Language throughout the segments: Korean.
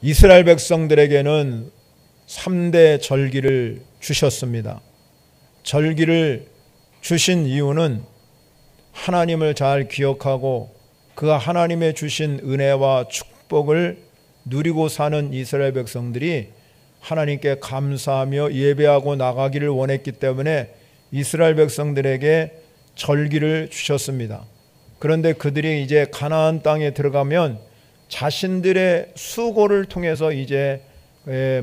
이스라엘 백성들에게는 3대 절기를 주셨습니다. 절기를 주신 이유는 하나님을 잘 기억하고 그 하나님의 주신 은혜와 축복을 누리고 사는 이스라엘 백성들이 하나님께 감사하며 예배하고 나가기를 원했기 때문에 이스라엘 백성들에게 절기를 주셨습니다. 그런데 그들이 이제 가나안 땅에 들어가면 자신들의 수고를 통해서 이제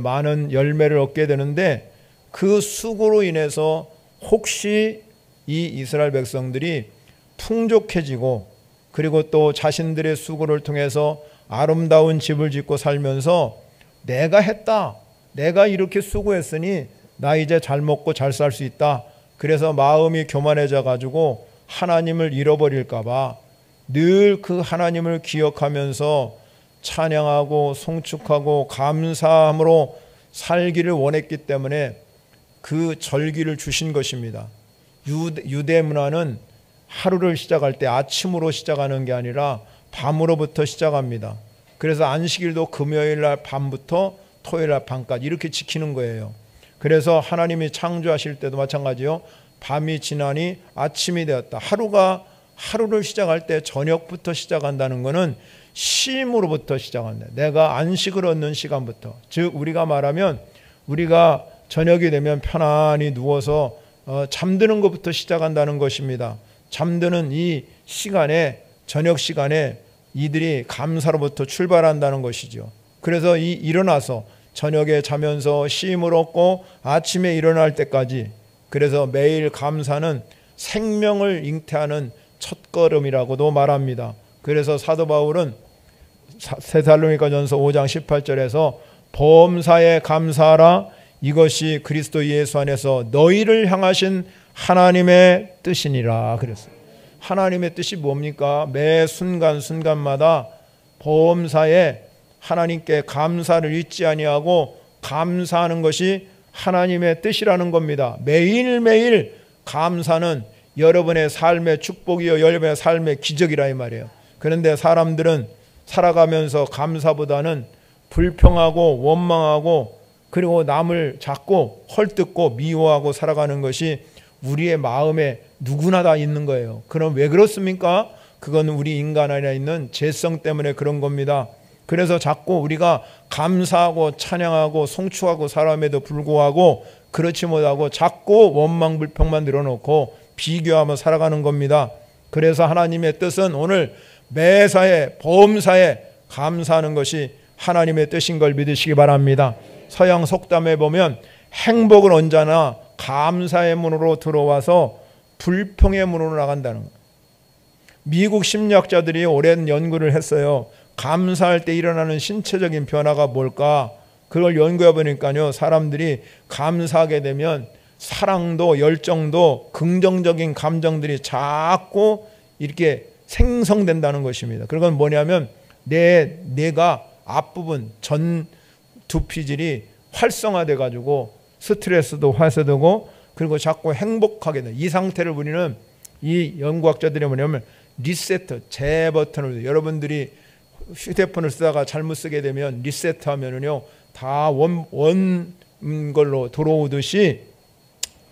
많은 열매를 얻게 되는데, 그 수고로 인해서 혹시 이 이스라엘 백성들이 풍족해지고 그리고 또 자신들의 수고를 통해서 아름다운 집을 짓고 살면서 내가 했다, 내가 이렇게 수고했으니 나 이제 잘 먹고 잘 살 수 있다, 그래서 마음이 교만해져 가지고 하나님을 잃어버릴까 봐 늘 그 하나님을 기억하면서 찬양하고 송축하고 감사함으로 살기를 원했기 때문에 그 절기를 주신 것입니다. 유대 문화는 하루를 시작할 때 아침으로 시작하는 게 아니라 밤으로부터 시작합니다. 그래서 안식일도 금요일 날 밤부터 토요일 날 밤까지 이렇게 지키는 거예요. 그래서 하나님이 창조하실 때도 마찬가지요. 밤이 지나니 아침이 되었다. 하루를 시작할 때 저녁부터 시작한다는 것은 쉼으로부터 시작한다. 내가 안식을 얻는 시간부터. 즉 우리가 말하면 우리가 저녁이 되면 편안히 누워서 잠드는 것부터 시작한다는 것입니다. 잠드는 이 시간에, 저녁 시간에 이들이 감사로부터 출발한다는 것이죠. 그래서 일어나서 저녁에 자면서 쉼을 얻고 아침에 일어날 때까지, 그래서 매일 감사는 생명을 잉태하는 첫걸음이라고도 말합니다. 그래서 사도 바울은 데살로니가전서 5장 18절에서 범사에 감사하라, 이것이 그리스도 예수 안에서 너희를 향하신 하나님의 뜻이니라 그랬어요. 하나님의 뜻이 뭡니까? 매 순간순간마다 범사에 하나님께 감사를 잊지 아니하고 감사하는 것이 하나님의 뜻이라는 겁니다. 매일매일 감사는 여러분의 삶의 축복이요, 여러분의 삶의 기적이라 이 말이에요. 그런데 사람들은 살아가면서 감사보다는 불평하고 원망하고 그리고 남을 자꾸 헐뜯고 미워하고 살아가는 것이 우리의 마음에 누구나 다 있는 거예요. 그럼 왜 그렇습니까? 그건 우리 인간 안에 있는 죄성 때문에 그런 겁니다. 그래서 자꾸 우리가 감사하고 찬양하고 송축하고 살아감에도 불구하고 그렇지 못하고 자꾸 원망 불평만 늘어놓고 비교하며 살아가는 겁니다. 그래서 하나님의 뜻은 오늘 매사에 범사에 감사하는 것이 하나님의 뜻인 걸 믿으시기 바랍니다. 서양 속담에 보면 행복은 언제나 감사의 문으로 들어와서 불평의 문으로 나간다는 거예요. 미국 심리학자들이 오랜 연구를 했어요. 감사할 때 일어나는 신체적인 변화가 뭘까? 그걸 연구해 보니까요, 사람들이 감사하게 되면 사랑도 열정도 긍정적인 감정들이 자꾸 이렇게 생성된다는 것입니다. 그건 뭐냐면 내가 앞부분 전 두피질이 활성화돼 가지고 스트레스도 활성화되고 그리고 자꾸 행복하게 돼. 이 상태를 우리는, 이 연구학자들이 뭐냐면 리세트, 재버튼을, 여러분들이 휴대폰을 쓰다가 잘못 쓰게 되면 리세트하면은요 다 원 걸로 들어오듯이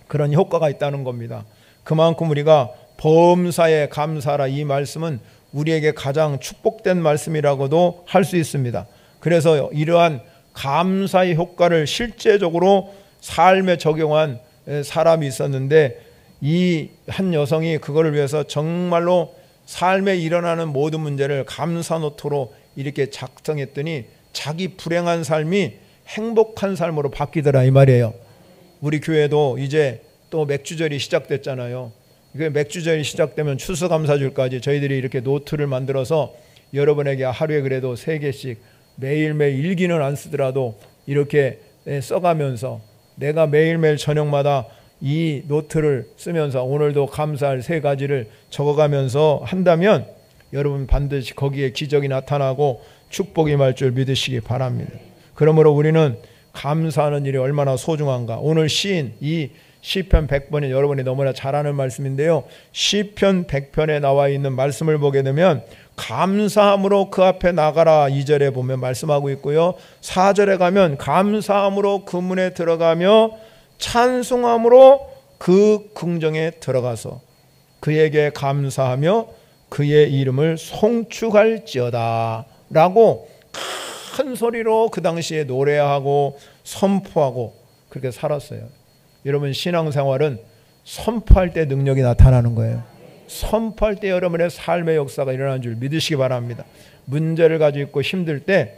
그런 효과가 있다는 겁니다. 그만큼 우리가 범사에 감사하라, 이 말씀은 우리에게 가장 축복된 말씀이라고도 할 수 있습니다. 그래서 이러한 감사의 효과를 실제적으로 삶에 적용한 사람이 있었는데, 이 한 여성이 그거를 위해서 정말로 삶에 일어나는 모든 문제를 감사노트로 이렇게 작성했더니 자기 불행한 삶이 행복한 삶으로 바뀌더라 이 말이에요. 우리 교회도 이제 또 맥주절이 시작됐잖아요. 맥주절이 시작되면 추수감사절까지 저희들이 이렇게 노트를 만들어서 여러분에게 하루에 그래도 3개씩 매일매일 일기는 안 쓰더라도 이렇게 써가면서, 내가 매일매일 저녁마다 이 노트를 쓰면서 오늘도 감사할 3가지를 적어가면서 한다면 여러분 반드시 거기에 기적이 나타나고 축복이 임할 줄 믿으시기 바랍니다. 그러므로 우리는 감사하는 일이 얼마나 소중한가. 오늘 시인, 이 시편 100편이 여러분이 너무나 잘 아는 말씀인데요, 시편 100편에 나와 있는 말씀을 보게 되면 감사함으로 그 앞에 나가라 2절에 보면 말씀하고 있고요. 4절에 가면 감사함으로 그 문에 들어가며 찬송함으로 그 궁정에 들어가서 그에게 감사하며 그의 이름을 송축할지어다 라고 큰 소리로 그 당시에 노래하고 선포하고 그렇게 살았어요. 여러분, 신앙생활은 선포할 때 능력이 나타나는 거예요. 선포할 때 여러분의 삶의 역사가 일어나는 줄 믿으시기 바랍니다. 문제를 가지고 있고 힘들 때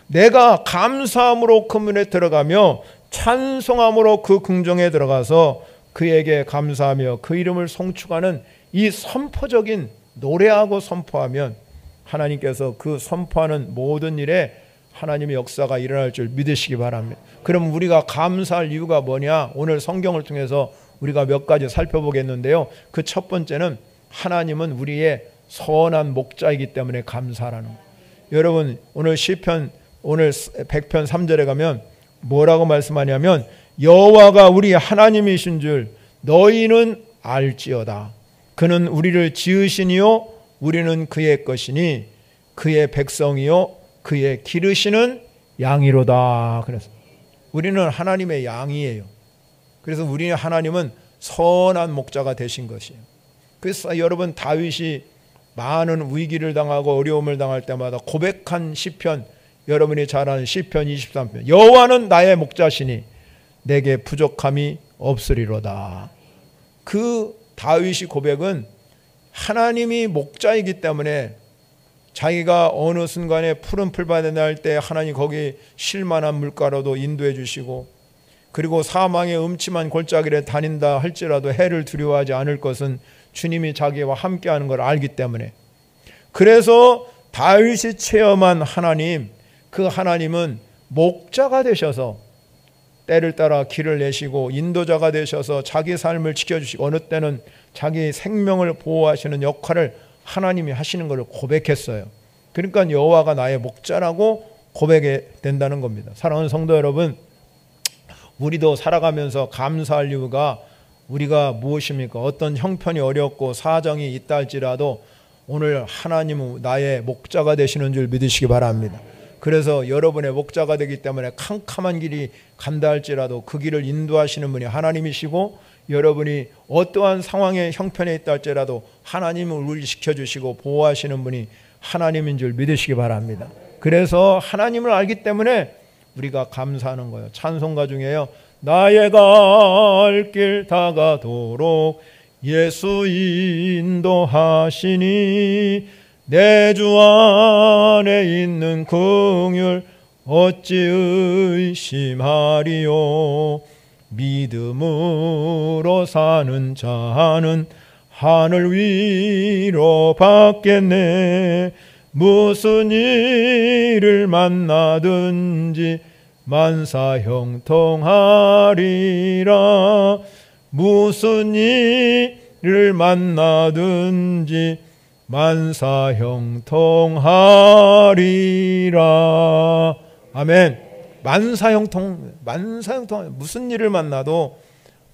내가 감사함으로 그 문에 들어가며 찬송함으로 그 궁정에 들어가서 그에게 감사하며 그 이름을 송축하는 이 선포적인 노래하고 선포하면 하나님께서 그 선포하는 모든 일에 하나님의 역사가 일어날 줄 믿으시기 바랍니다. 그럼 우리가 감사할 이유가 뭐냐? 오늘 성경을 통해서 우리가 몇 가지 살펴보겠는데요. 그 첫 번째는 하나님은 우리의 선한 목자이기 때문에 감사하라는 거예요. 여러분, 오늘 시편 오늘 100편 3절에 가면 뭐라고 말씀하냐면 여호와가 우리 하나님이신 줄 너희는 알지어다. 그는 우리를 지으시니요 우리는 그의 것이니 그의 백성이요 그의 기르시는 양이로다. 그래서 우리는 하나님의 양이에요. 그래서 우리 하나님은 선한 목자가 되신 것이에요. 그래서 여러분, 다윗이 많은 위기를 당하고 어려움을 당할 때마다 고백한 시편, 여러분이 잘 아는 시편 23편, 여호와는 나의 목자시니 내게 부족함이 없으리로다. 그 다윗이 고백은 하나님이 목자이기 때문에 자기가 어느 순간에 푸른 풀밭에 날 때 하나님 거기 쉴만한 물가로도 인도해 주시고, 그리고 사망의 음침한 골짜기를 다닌다 할지라도 해를 두려워하지 않을 것은 주님이 자기와 함께하는 걸 알기 때문에, 그래서 다윗이 체험한 하나님, 그 하나님은 목자가 되셔서 때를 따라 길을 내시고 인도자가 되셔서 자기 삶을 지켜주시고 어느 때는 자기 생명을 보호하시는 역할을 하나님이 하시는 것을 고백했어요. 그러니까 여호와가 나의 목자라고 고백이 된다는 겁니다. 사랑하는 성도 여러분, 우리도 살아가면서 감사할 이유가 우리가 무엇입니까? 어떤 형편이 어렵고 사정이 있다 할지라도 오늘 하나님은 나의 목자가 되시는 줄 믿으시기 바랍니다. 그래서 여러분의 목자가 되기 때문에 캄캄한 길이 간다 할지라도 그 길을 인도하시는 분이 하나님이시고, 여러분이 어떠한 상황의 형편에 있다 할지라도 하나님을 우리 지켜주시고 보호하시는 분이 하나님인 줄 믿으시기 바랍니다. 그래서 하나님을 알기 때문에 우리가 감사하는 거예요. 찬송가 중에요, 나의 갈 길 다가도록 예수 인도하시니 내 주 안에 있는 긍휼 어찌 의심하리요. 믿음으로 사는 자는 하늘 위로 받겠네. 무슨 일을 만나든지 만사형통하리라. 무슨 일을 만나든지 만사형통하리라. 아멘. 만사형통 무슨 일을 만나도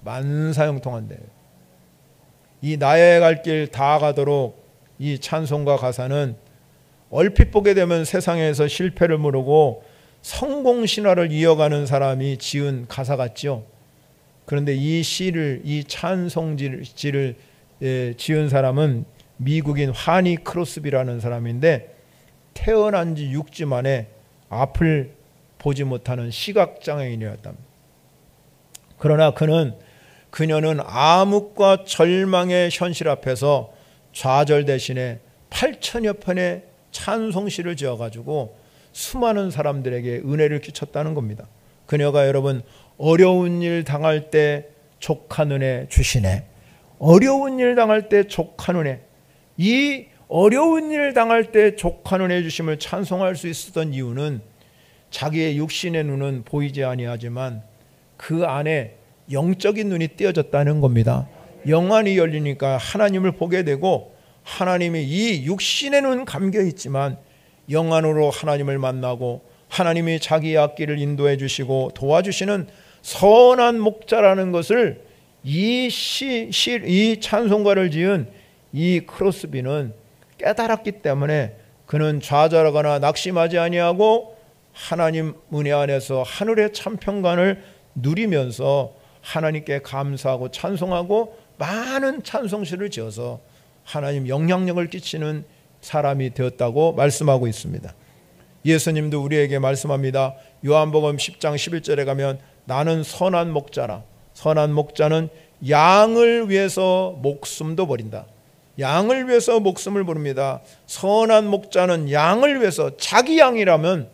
만사형통한대. 이 나의 갈 길 다 가도록 이 찬송가 가사는 얼핏 보게 되면 세상에서 실패를 모르고 성공 신화를 이어가는 사람이 지은 가사 같죠. 그런데 이 시를, 이 찬송지를 지은 사람은 미국인 하니 크로스비라는 사람인데 태어난 지 6주 만에 앞을 보지 못하는 시각장애인이었답니다. 그러나 그녀는 암흑과 절망의 현실 앞에서 좌절 대신에 8천여 편의 찬송시를 지어가지고 수많은 사람들에게 은혜를 끼쳤다는 겁니다. 그녀가 여러분 어려운 일 당할 때 족한 은혜 주시네. 어려운 일 당할 때 족한 은혜. 이 어려운 일 당할 때 족한 은혜 주심을 찬송할 수 있었던 이유는 자기의 육신의 눈은 보이지 아니하지만 그 안에 영적인 눈이 띄어졌다는 겁니다. 영안이 열리니까 하나님을 보게 되고, 하나님이 이 육신의 눈 감겨 있지만 영안으로 하나님을 만나고 하나님이 자기의 앞길을 인도해 주시고 도와주시는 선한 목자라는 것을 이 찬송가를 지은 이 크로스비는 깨달았기 때문에 그는 좌절하거나 낙심하지 아니하고 하나님 은혜 안에서 하늘의 참평강을 누리면서 하나님께 감사하고 찬송하고 많은 찬송시를 지어서 하나님 영향력을 끼치는 사람이 되었다고 말씀하고 있습니다. 예수님도 우리에게 말씀합니다. 요한복음 10장 11절에 가면 나는 선한 목자라. 선한 목자는 양을 위해서 목숨도 버린다. 양을 위해서 목숨을 부릅니다. 선한 목자는 양을 위해서, 자기 양이라면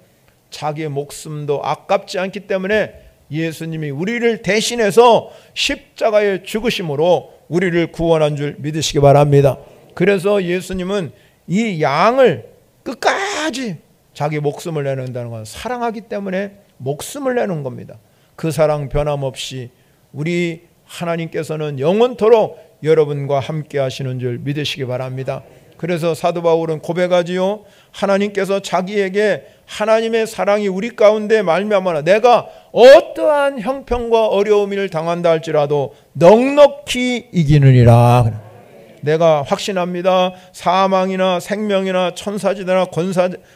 자기의 목숨도 아깝지 않기 때문에 예수님이 우리를 대신해서 십자가에 죽으심으로 우리를 구원한 줄 믿으시기 바랍니다. 그래서 예수님은 이 양을 끝까지 자기 목숨을 내는다는 건 사랑하기 때문에 목숨을 내는 겁니다. 그 사랑 변함없이 우리 하나님께서는 영원토록 여러분과 함께 하시는 줄 믿으시기 바랍니다. 그래서 사도 바울은 고백하지요. 하나님께서 자기에게 하나님의 사랑이 우리 가운데 말미암아 내가 어떠한 형편과 어려움을 당한다 할지라도 넉넉히 이기느니라. 내가 확신합니다. 사망이나 생명이나 천사지대나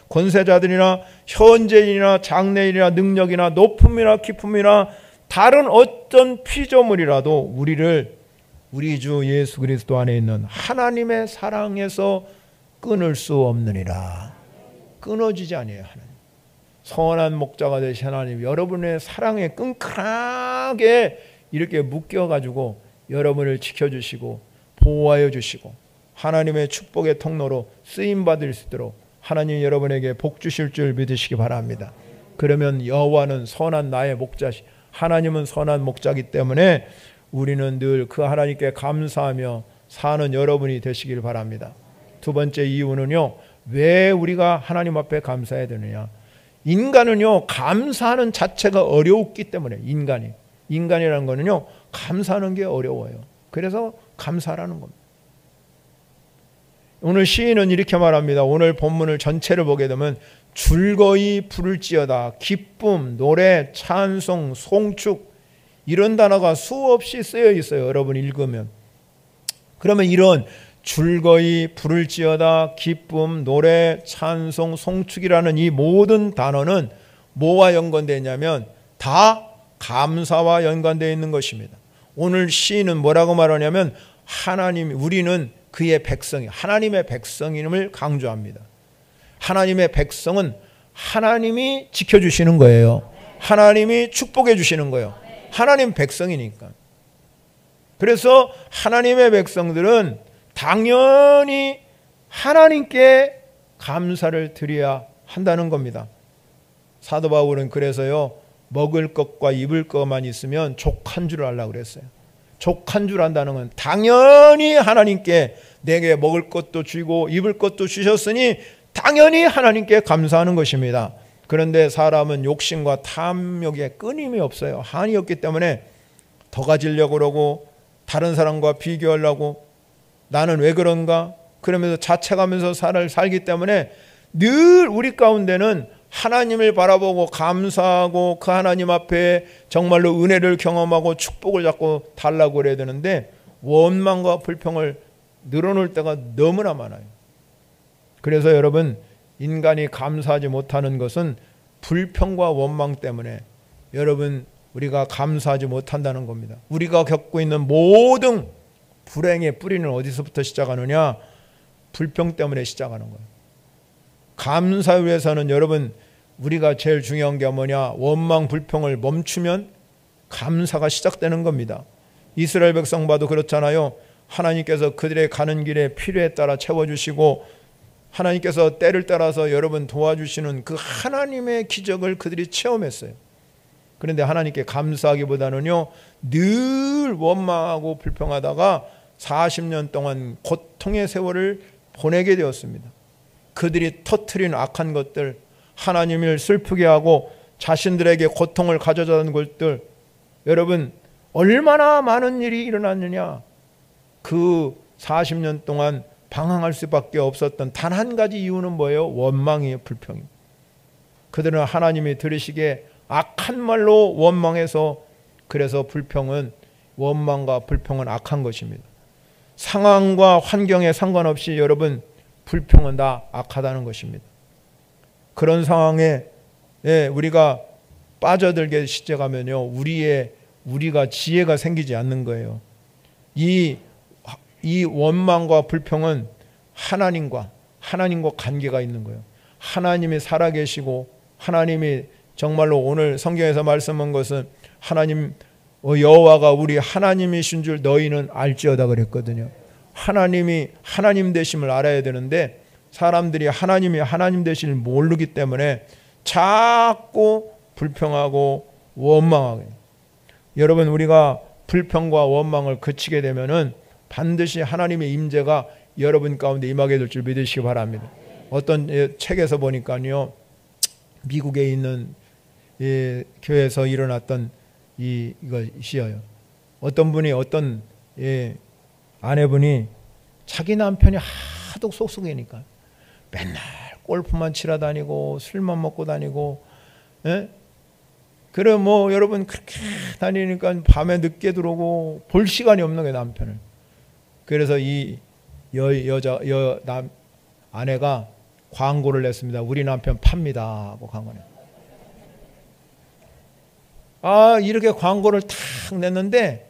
권세자들이나 현재인이나 장래인이나 능력이나 높음이나 깊음이나 다른 어떤 피조물이라도 우리를 우리 주 예수 그리스도 안에 있는 하나님의 사랑에서 끊을 수 없느니라. 끊어지지 아니에요. 하나님. 선한 목자가 되신 하나님, 여러분의 사랑에 끈끈하게 이렇게 묶여가지고 여러분을 지켜주시고 보호하여 주시고 하나님의 축복의 통로로 쓰임받을 수 있도록 하나님 여러분에게 복 주실 줄 믿으시기 바랍니다. 그러면 여호와는 선한 나의 목자시, 하나님은 선한 목자이기 때문에 우리는 늘 그 하나님께 감사하며 사는 여러분이 되시길 바랍니다. 두 번째 이유는요, 왜 우리가 하나님 앞에 감사해야 되느냐. 인간은요, 감사하는 자체가 어려웠기 때문에, 인간이라는 거는요, 감사하는 게 어려워요. 그래서 감사라는 겁니다. 오늘 시인은 이렇게 말합니다. 오늘 본문을 전체를 보게 되면 즐거이 부를지어다, 기쁨, 노래, 찬송, 송축, 이런 단어가 수없이 쓰여 있어요. 여러분 읽으면. 그러면 이런 즐거이 부를지어다, 기쁨, 노래, 찬송, 송축이라는 이 모든 단어는 뭐와 연관되어 있냐면 다 감사와 연관되어 있는 것입니다. 오늘 시인은 뭐라고 말하냐면 하나님, 우리는 그의 백성이, 하나님의 백성임을 강조합니다. 하나님의 백성은 하나님이 지켜주시는 거예요. 하나님이 축복해 주시는 거예요. 하나님 백성이니까. 그래서 하나님의 백성들은 당연히 하나님께 감사를 드려야 한다는 겁니다. 사도 바울은 그래서요, 먹을 것과 입을 것만 있으면 족한 줄 알라고 그랬어요. 족한 줄 안다는 건 당연히 하나님께 내게 먹을 것도 주고 입을 것도 주셨으니 당연히 하나님께 감사하는 것입니다. 그런데 사람은 욕심과 탐욕에 끊임이 없어요. 한이 없기 때문에 더 가지려고 그러고 다른 사람과 비교하려고 나는 왜 그런가? 그러면서 자책하면서 살기 때문에 늘 우리 가운데는 하나님을 바라보고 감사하고 그 하나님 앞에 정말로 은혜를 경험하고 축복을 잡고 달라고 그래야 되는데 원망과 불평을 늘어놓을 때가 너무나 많아요. 그래서 여러분, 인간이 감사하지 못하는 것은 불평과 원망 때문에 여러분, 우리가 감사하지 못한다는 겁니다. 우리가 겪고 있는 모든 불행의 뿌리는 어디서부터 시작하느냐? 불평 때문에 시작하는 거예요. 감사를 위해서는 여러분, 우리가 제일 중요한 게 뭐냐? 원망, 불평을 멈추면 감사가 시작되는 겁니다. 이스라엘 백성 봐도 그렇잖아요. 하나님께서 그들의 가는 길에 필요에 따라 채워주시고 하나님께서 때를 따라서 여러분 도와주시는 그 하나님의 기적을 그들이 체험했어요. 그런데 하나님께 감사하기보다는요, 늘 원망하고 불평하다가 40년 동안 고통의 세월을 보내게 되었습니다. 그들이 터뜨린 악한 것들, 하나님을 슬프게 하고 자신들에게 고통을 가져다는 것들, 여러분 얼마나 많은 일이 일어났느냐. 그 40년 동안 방황할 수밖에 없었던 단 한 가지 이유는 뭐예요? 원망이에요. 불평이에요. 그들은 하나님이 들으시기에 악한 말로 원망해서, 그래서 불평은, 원망과 불평은 악한 것입니다. 상황과 환경에 상관없이 여러분, 불평은 다 악하다는 것입니다. 그런 상황에 우리가 빠져들게 시작하면요, 우리가 지혜가 생기지 않는 거예요. 이 원망과 불평은 하나님과 관계가 있는 거예요. 하나님이 살아계시고 하나님이 정말로 오늘 성경에서 말씀한 것은 하나님 여호와가 우리 하나님이신 줄 너희는 알지어다 그랬거든요. 하나님이 하나님 되심을 알아야 되는데 사람들이 하나님이 하나님 되심을 모르기 때문에 자꾸 불평하고 원망하게. 여러분, 우리가 불평과 원망을 그치게 되면은 반드시 하나님의 임재가 여러분 가운데 임하게 될 줄 믿으시기 바랍니다. 어떤 책에서 보니까요, 미국에 있는 교회에서 일어났던 이것이에요. 어떤 분이 아내분이 자기 남편이 하도 속속이니까 맨날 골프만 치러 다니고 술만 먹고 다니고, 그래 여러분 그렇게 다니니까 밤에 늦게 들어오고 볼 시간이 없는 거예요, 남편을. 그래서 이 아내가 광고를 냈습니다. 우리 남편 팝니다 하고 광고를. 이렇게 광고를 탁 냈는데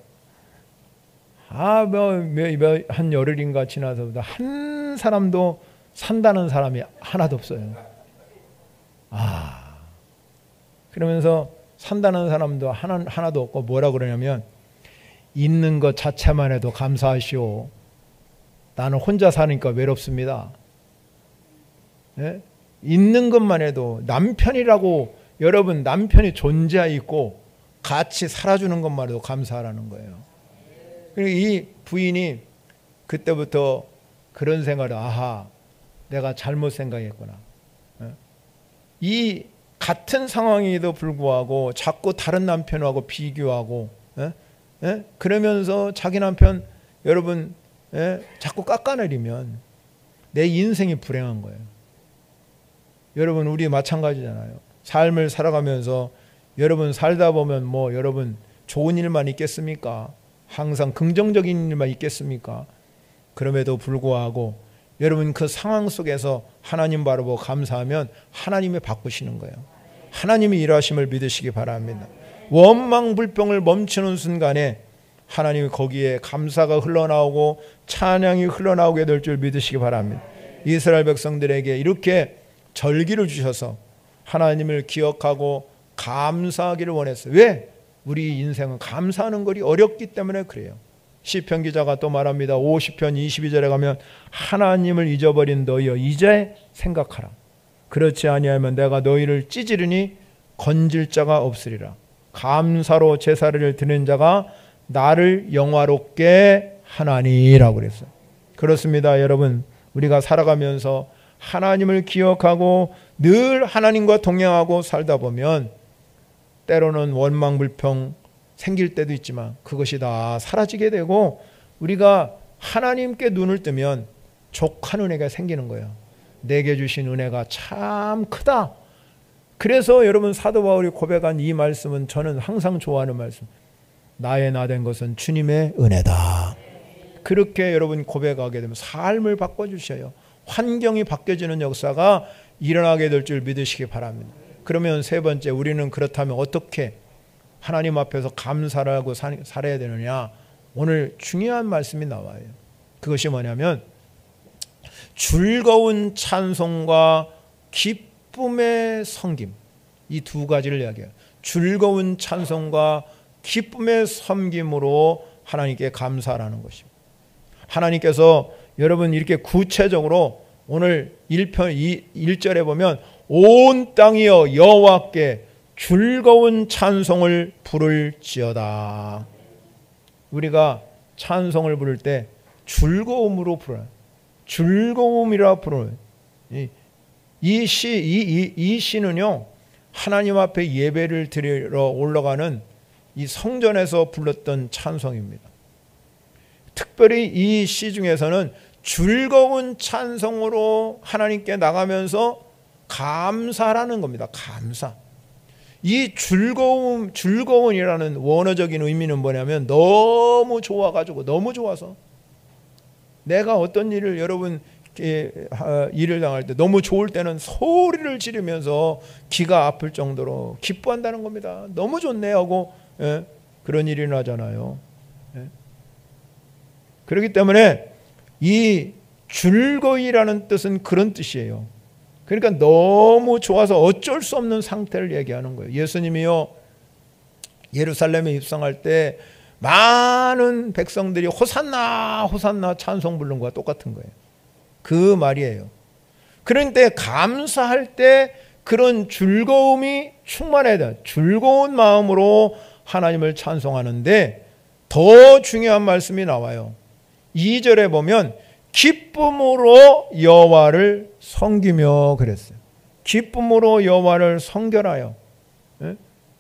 한 열흘인가 지나서부터 한 사람도 산다는 사람이 하나도 없어요. 그러면서 산다는 사람도 하나도 없고 뭐라 그러냐면, 있는 것 자체만 해도 감사하시오. 나는 혼자 사니까 외롭습니다. 있는 것만 해도 남편이라고, 여러분 남편이 존재해 있고 같이 살아주는 것만 해도 감사하라는 거예요. 그리고 이 부인이 그때부터 그런 생각을, 내가 잘못 생각했구나. 이 같은 상황에도 불구하고 자꾸 다른 남편하고 비교하고, 그러면서 자기 남편, 여러분, 자꾸 깎아내리면 내 인생이 불행한 거예요. 여러분, 우리 마찬가지잖아요. 삶을 살아가면서 여러분 살다 보면 여러분 좋은 일만 있겠습니까? 항상 긍정적인 일만 있겠습니까? 그럼에도 불구하고 여러분 그 상황 속에서 하나님 바라보고 감사하면 하나님이 바꾸시는 거예요. 하나님이 일하심을 믿으시기 바랍니다. 원망 불평을 멈추는 순간에 하나님이 거기에 감사가 흘러나오고 찬양이 흘러나오게 될 줄 믿으시기 바랍니다. 이스라엘 백성들에게 이렇게 절기를 주셔서 하나님을 기억하고 감사하기를 원했어요. 왜? 우리 인생은 감사하는 것이 어렵기 때문에 그래요. 시편 기자가 또 말합니다. 50편 22절에 가면 하나님을 잊어버린 너희여 이제 생각하라. 그렇지 아니하면 내가 너희를 찢으리니 건질 자가 없으리라. 감사로 제사를 드리는 자가 나를 영화롭게 하나니라고 그랬어요. 그렇습니다, 여러분. 우리가 살아가면서 하나님을 기억하고 늘 하나님과 동행하고 살다 보면 때로는 원망 불평 생길 때도 있지만 그것이 다 사라지게 되고 우리가 하나님께 눈을 뜨면 족한 은혜가 생기는 거예요. 내게 주신 은혜가 참 크다. 그래서 여러분 사도 바울이 고백한 이 말씀은 저는 항상 좋아하는 말씀. 나의 나 된 것은 주님의 은혜다. 그렇게 여러분 고백하게 되면 삶을 바꿔주셔요. 환경이 바뀌어지는 역사가 일어나게 될 줄 믿으시기 바랍니다. 그러면 세 번째, 우리는 그렇다면 어떻게 하나님 앞에서 감사를 하고 살아야 되느냐. 오늘 중요한 말씀이 나와요. 그것이 뭐냐면 즐거운 찬송과 기쁨의 섬김, 이 두 가지를 이야기해요. 즐거운 찬송과 기쁨의 섬김으로 하나님께 감사하라는 것입니다. 하나님께서 여러분 이렇게 구체적으로 오늘 1절에 보면 온 땅이여 여호와께 즐거운 찬송을 부를지어다. 우리가 찬송을 부를 때 즐거움으로 부르는, 즐거움이라 부르는 이 시는요 하나님 앞에 예배를 드리러 올라가는 이 성전에서 불렀던 찬송입니다. 특별히 이 시 중에서는 즐거운 찬송으로 하나님께 나가면서 감사라는 겁니다. 감사. 이 즐거움이라는 원어적인 의미는 뭐냐면 너무 좋아가지고, 너무 좋아서 내가 어떤 일을 여러분 일을 당할 때, 너무 좋을 때는 소리를 지르면서 기가 아플 정도로 기뻐한다는 겁니다. 너무 좋네 하고 그런 일이 나잖아요. 그렇기 때문에 이 즐거이라는 뜻은 그런 뜻이에요. 그러니까 너무 좋아서 어쩔 수 없는 상태를 얘기하는 거예요. 예수님이요, 예루살렘에 입성할 때 많은 백성들이 호산나 호산나 찬송 부른 거와 똑같은 거예요. 그 말이에요. 그런데 감사할 때 그런 즐거움이 충만해야 돼요. 즐거운 마음으로 하나님을 찬송하는데 더 중요한 말씀이 나와요. 2절에 보면 기쁨으로 여호와를 섬기며 그랬어요. 기쁨으로 여호와를 섬겨라요.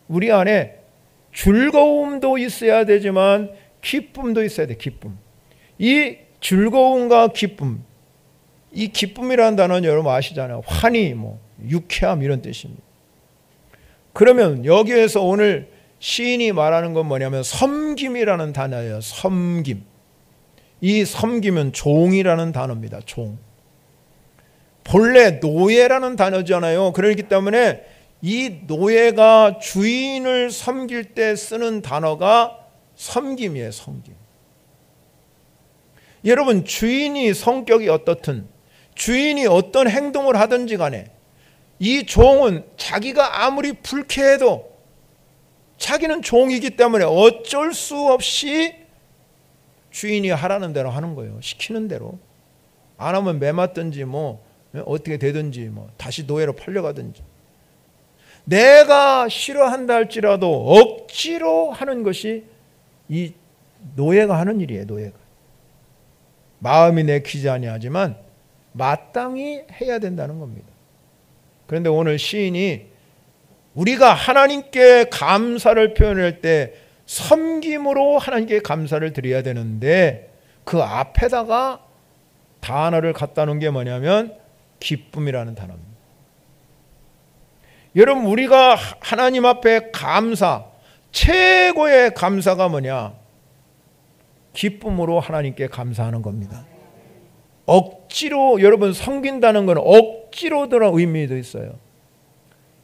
우리 안에 즐거움도 있어야 되지만 기쁨도 있어야 돼. 기쁨. 이 즐거움과 기쁨, 이 기쁨이라는 단어는 여러분 아시잖아요. 환희, 유쾌함 이런 뜻입니다. 그러면 여기에서 오늘 시인이 말하는 건 뭐냐면 섬김이라는 단어예요. 섬김. 이 섬김은 종이라는 단어입니다. 종. 본래 노예라는 단어잖아요. 그렇기 때문에 이 노예가 주인을 섬길 때 쓰는 단어가 섬김이에요. 섬김. 여러분, 주인이 성격이 어떻든, 주인이 어떤 행동을 하든지 간에 이 종은 자기가 아무리 불쾌해도 자기는 종이기 때문에 어쩔 수 없이 주인이 하라는 대로 하는 거예요. 시키는 대로. 안 하면 매맞든지 어떻게 되든지 다시 노예로 팔려가든지. 내가 싫어한다 할지라도 억지로 하는 것이 이 노예가 하는 일이에요. 노예가. 마음이 내키지 아니하지만 마땅히 해야 된다는 겁니다. 그런데 오늘 시인이 우리가 하나님께 감사를 표현할 때 섬김으로 하나님께 감사를 드려야 되는데 그 앞에다가 단어를 갖다 놓은 게 뭐냐면 기쁨이라는 단어입니다. 여러분, 우리가 하나님 앞에 감사, 최고의 감사가 뭐냐? 기쁨으로 하나님께 감사하는 겁니다. 억지로, 여러분, 섬긴다는 건 억지로 들어 의미도 있어요.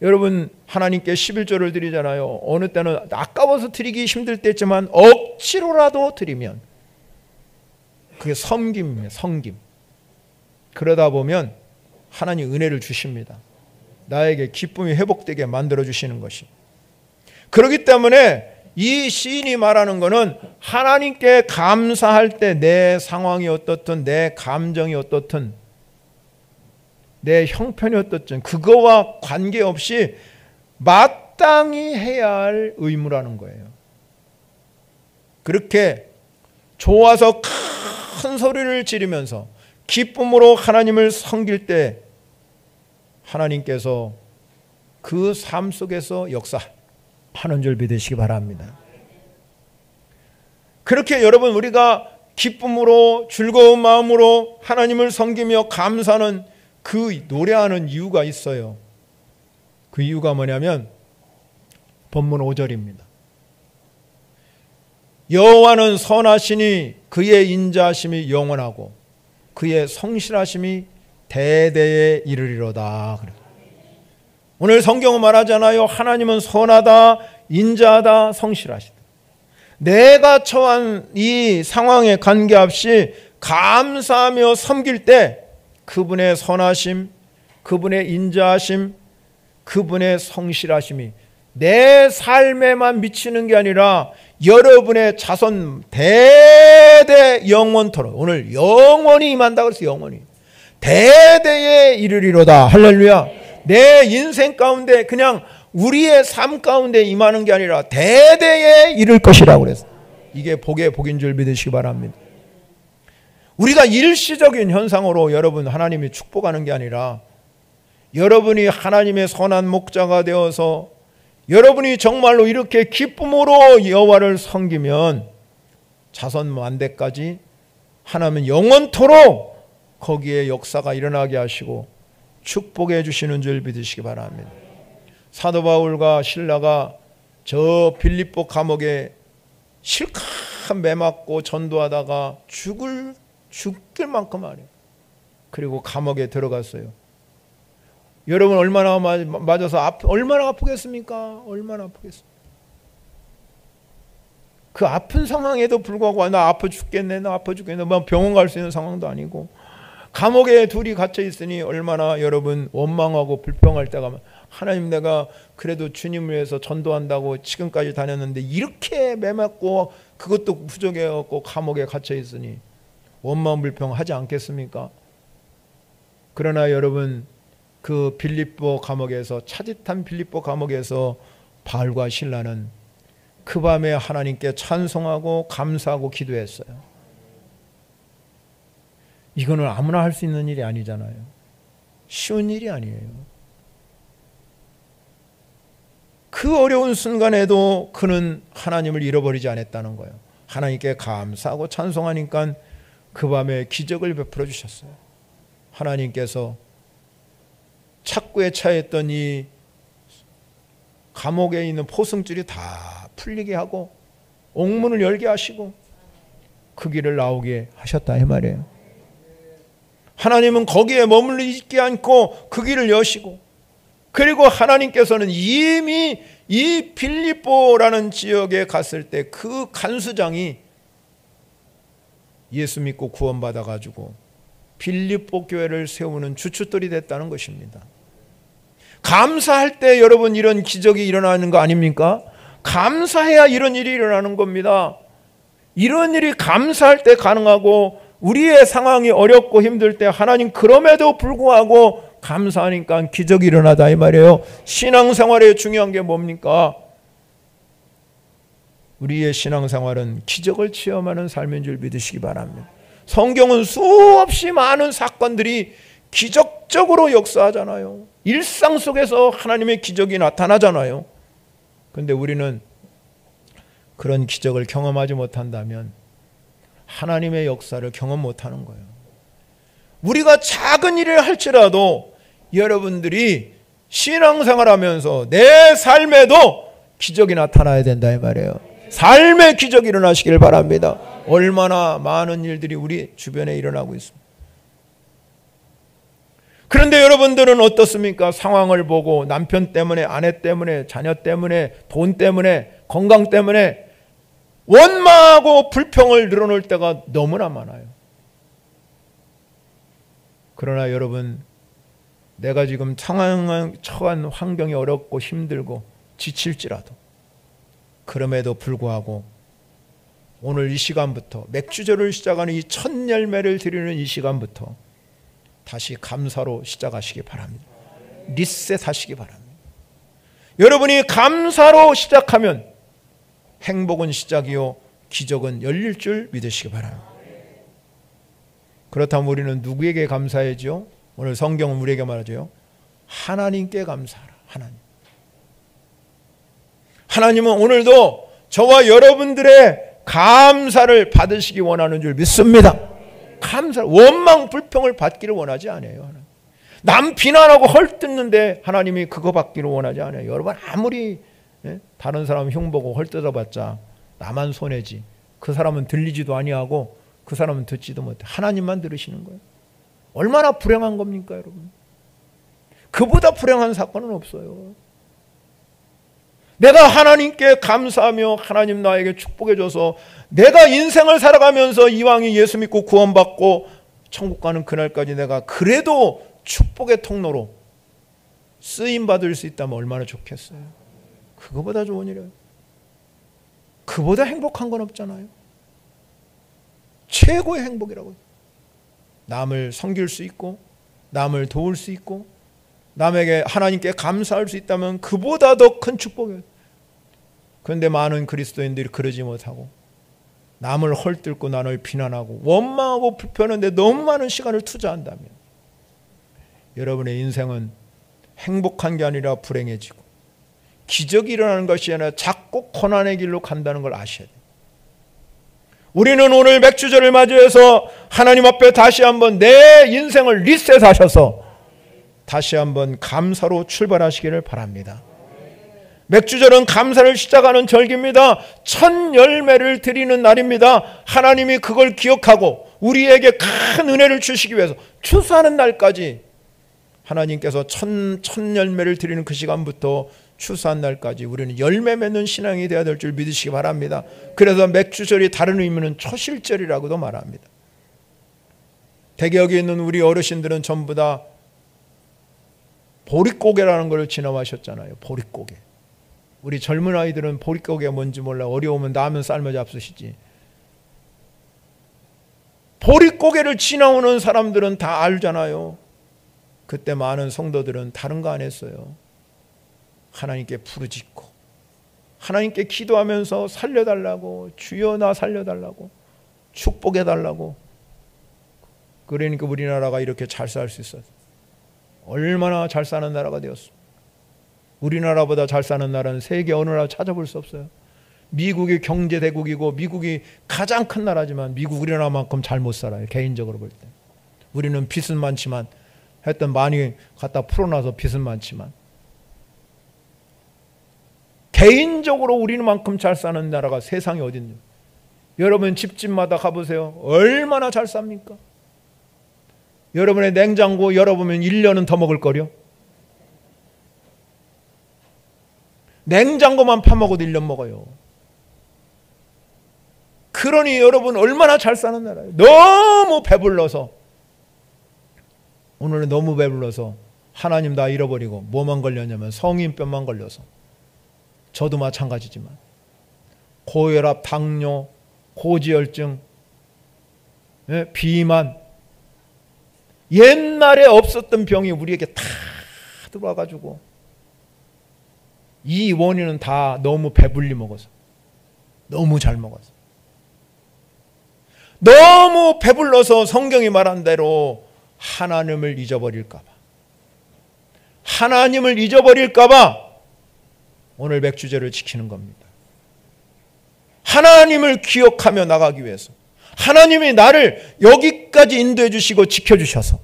여러분, 하나님께 11조를 드리잖아요. 어느 때는 아까워서 드리기 힘들 때 있지만 억지로라도 드리면 그게 섬김이에요. 섬김. 그러다 보면 하나님 은혜를 주십니다. 나에게 기쁨이 회복되게 만들어 주시는 것이. 그렇기 때문에 이 시인이 말하는 것은 하나님께 감사할 때 내 상황이 어떻든, 내 감정이 어떻든, 내 형편이 어떻든 그거와 관계없이 마땅히 해야 할 의무라는 거예요. 그렇게 좋아서 큰 소리를 지르면서 기쁨으로 하나님을 섬길 때 하나님께서 그 삶 속에서 역사하는 줄 믿으시기 바랍니다. 그렇게 여러분, 우리가 기쁨으로 즐거운 마음으로 하나님을 섬기며 감사하는 그 노래하는 이유가 있어요. 그 이유가 뭐냐면 본문 5절입니다. 여호와는 선하시니 그의 인자하심이 영원하고 그의 성실하심이 대대에 이르리로다. 오늘 성경은 말하잖아요. 하나님은 선하다, 인자하다, 성실하시다. 내가 처한 이 상황에 관계없이 감사하며 섬길 때 그분의 선하심, 그분의 인자하심, 그분의 성실하심이 내 삶에만 미치는 게 아니라 여러분의 자손 대대 영원토록, 오늘 영원히 임한다 그래서 영원히 대대에 이르리로다. 할렐루야. 내 인생 가운데 그냥 우리의 삶 가운데 임하는 게 아니라 대대에 이를 것이라고 그랬어요. 이게 복의 복인 줄 믿으시기 바랍니다. 우리가 일시적인 현상으로 여러분 하나님이 축복하는 게 아니라 여러분이 하나님의 선한 목자가 되어서 여러분이 정말로 이렇게 기쁨으로 여호와를 섬기면 자손 만대까지 하나님은 영원토록 거기에 역사가 일어나게 하시고 축복해 주시는 줄 믿으시기 바랍니다. 사도 바울과 실라가 저 빌립보 감옥에 실컷 매맞고 전도하다가 죽을 만큼 하래요. 그리고 감옥에 들어갔어요. 여러분 얼마나 맞아서 얼마나 아프겠습니까? 얼마나 아프겠습니까? 그 아픈 상황에도 불구하고 나 아파 죽겠네, 나 아파 죽겠네, 뭐 병원 갈 수 있는 상황도 아니고 감옥에 둘이 갇혀 있으니 얼마나 여러분 원망하고 불평할 때가, 하나님 내가 그래도 주님을 위해서 전도한다고 지금까지 다녔는데 이렇게 매맞고 그것도 부족해갖고 감옥에 갇혀 있으니 원망 불평하지 않겠습니까? 그러나 여러분 그 빌립보 감옥에서, 차짓한 빌립보 감옥에서 바울과 실라는 그 밤에 하나님께 찬송하고 감사하고 기도했어요. 이거는 아무나 할 수 있는 일이 아니잖아요. 쉬운 일이 아니에요. 그 어려운 순간에도 그는 하나님을 잃어버리지 않았다는 거예요. 하나님께 감사하고 찬송하니까 그 밤에 기적을 베풀어 주셨어요. 하나님께서 착고에 차였던 이 감옥에 있는 포승줄이 다 풀리게 하고 옥문을 열게 하시고 그 길을 나오게 하셨다 이 말이에요. 하나님은 거기에 머물러 있지 않고 그 길을 여시고, 그리고 하나님께서는 이미 이 빌립보라는 지역에 갔을 때 그 간수장이 예수 믿고 구원받아 가지고 빌립보 교회를 세우는 주춧돌이 됐다는 것입니다. 감사할 때 여러분 이런 기적이 일어나는 거 아닙니까? 감사해야 이런 일이 일어나는 겁니다. 이런 일이 감사할 때 가능하고, 우리의 상황이 어렵고 힘들 때 하나님 그럼에도 불구하고 감사하니까 기적이 일어나다 이 말이에요. 신앙생활에 중요한 게 뭡니까? 우리의 신앙생활은 기적을 체험하는 삶인 줄 믿으시기 바랍니다. 성경은 수없이 많은 사건들이 기적적으로 역사하잖아요. 일상 속에서 하나님의 기적이 나타나잖아요. 그런데 우리는 그런 기적을 경험하지 못한다면 하나님의 역사를 경험 못하는 거예요. 우리가 작은 일을 할지라도 여러분들이 신앙생활하면서 내 삶에도 기적이 나타나야 된다 이 말이에요. 삶의 기적이 일어나시길 바랍니다. 얼마나 많은 일들이 우리 주변에 일어나고 있습니다. 그런데 여러분들은 어떻습니까? 상황을 보고 남편 때문에, 아내 때문에, 자녀 때문에, 돈 때문에, 건강 때문에 원망하고 불평을 늘어놓을 때가 너무나 많아요. 그러나 여러분, 내가 지금 처한 환경이 어렵고 힘들고 지칠지라도 그럼에도 불구하고 오늘 이 시간부터, 맥주절을 시작하는 이 첫 열매를 드리는 이 시간부터 다시 감사로 시작하시기 바랍니다. 리셋하시기 바랍니다. 여러분이 감사로 시작하면 행복은 시작이요 기적은 열릴 줄 믿으시기 바랍니다. 그렇다면 우리는 누구에게 감사해야죠? 오늘 성경은 우리에게 말하죠. 하나님께 감사하라. 하나님은 오늘도 저와 여러분들의 감사를 받으시기 원하는 줄 믿습니다. 감사, 원망 불평을 받기를 원하지 않아요. 남 비난하고 헐뜯는데 하나님이 그거 받기를 원하지 않아요. 여러분 아무리 다른 사람 흉보고 헐뜯어봤자 나만 손해지. 그 사람은 들리지도 아니하고 그 사람은 듣지도 못해. 하나님만 들으시는 거예요. 얼마나 불행한 겁니까 여러분? 그보다 불행한 사건은 없어요. 내가 하나님께 감사하며 하나님 나에게 축복해 줘서 내가 인생을 살아가면서 이왕이 예수 믿고 구원받고 천국 가는 그날까지 내가 그래도 축복의 통로로 쓰임받을 수 있다면 얼마나 좋겠어요. 그거보다 좋은 일이에요. 그보다 행복한 건 없잖아요. 최고의 행복이라고요. 남을 섬길 수 있고 남을 도울 수 있고 남에게 하나님께 감사할 수 있다면 그보다 더 큰 축복이에요. 그런데 많은 그리스도인들이 그러지 못하고 남을 헐뜯고 남을 비난하고 원망하고 불평하는데 너무 많은 시간을 투자한다면 여러분의 인생은 행복한 게 아니라 불행해지고 기적이 일어나는 것이 아니라 자꾸 고난의 길로 간다는 걸 아셔야 돼요. 우리는 오늘 맥주절을 맞이해서 하나님 앞에 다시 한번 내 인생을 리셋하셔서 다시 한번 감사로 출발하시기를 바랍니다. 맥주절은 감사를 시작하는 절기입니다. 첫 열매를 드리는 날입니다. 하나님이 그걸 기억하고 우리에게 큰 은혜를 주시기 위해서 추수하는 날까지 하나님께서 첫 열매를 드리는 그 시간부터 추수한 날까지 우리는 열매 맺는 신앙이 되어야 될 줄 믿으시기 바랍니다. 그래서 맥주절이 다른 의미는 초실절이라고도 말합니다. 대개 여기 있는 우리 어르신들은 전부 다 보릿고개라는 걸 지나가셨잖아요. 보릿고개. 우리 젊은 아이들은 보릿고개가 뭔지 몰라. 어려우면 라면 삶아 잡수시지. 보릿고개를 지나오는 사람들은 다 알잖아요. 그때 많은 성도들은 다른 거 안 했어요. 하나님께 부르짖고 하나님께 기도하면서 살려달라고, 주여 나 살려달라고, 축복해달라고. 그러니까 우리나라가 이렇게 잘 살 수 있었어요. 얼마나 잘 사는 나라가 되었습니다. 우리나라보다 잘 사는 나라는 세계 어느 나라 찾아볼 수 없어요. 미국이 경제대국이고 미국이 가장 큰 나라지만 미국 우리나라만큼 잘 못 살아요. 개인적으로 볼 때. 우리는 빚은 많지만 하여튼 많이 갖다 풀어놔서 빚은 많지만 개인적으로 우리만큼 잘 사는 나라가 세상에 어딨냐. 여러분 집집마다 가보세요. 얼마나 잘 삽니까? 여러분의 냉장고 열어보면 1년은 더 먹을 거려. 냉장고만 파먹어도 1년 먹어요. 그러니 여러분 얼마나 잘 사는 나라예요. 너무 배불러서, 오늘은 너무 배불러서 하나님 다 잃어버리고 뭐만 걸렸냐면 성인병만 걸려서, 저도 마찬가지지만 고혈압, 당뇨, 고지혈증, 비만, 옛날에 없었던 병이 우리에게 다 들어와가지고, 이 원인은 다 너무 배불리 먹어서, 너무 잘 먹어서, 너무 배불러서 성경이 말한 대로 하나님을 잊어버릴까 봐, 하나님을 잊어버릴까 봐 오늘 맥주제를 지키는 겁니다. 하나님을 기억하며 나가기 위해서, 하나님이 나를 여기까지 인도해 주시고 지켜주셔서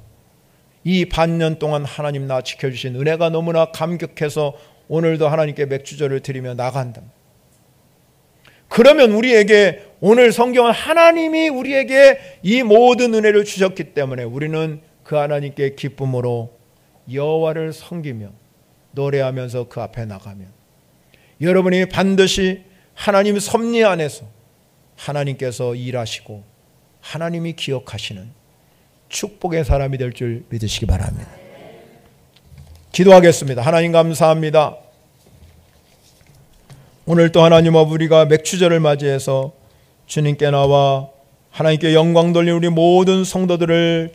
이 반년 동안 하나님 나 지켜주신 은혜가 너무나 감격해서 오늘도 하나님께 맥주제를 드리며 나간다. 그러면 우리에게 오늘 성경은 하나님이 우리에게 이 모든 은혜를 주셨기 때문에 우리는 그 하나님께 기쁨으로 여호와를 섬기며 노래하면서 그 앞에 나가면, 여러분이 반드시 하나님 섭리 안에서 하나님께서 일하시고 하나님이 기억하시는 축복의 사람이 될 줄 믿으시기 바랍니다. 기도하겠습니다. 하나님 감사합니다. 오늘 또 하나님 앞 우리가 맥주절을 맞이해서 주님께 나와 하나님께 영광 돌린 우리 모든 성도들을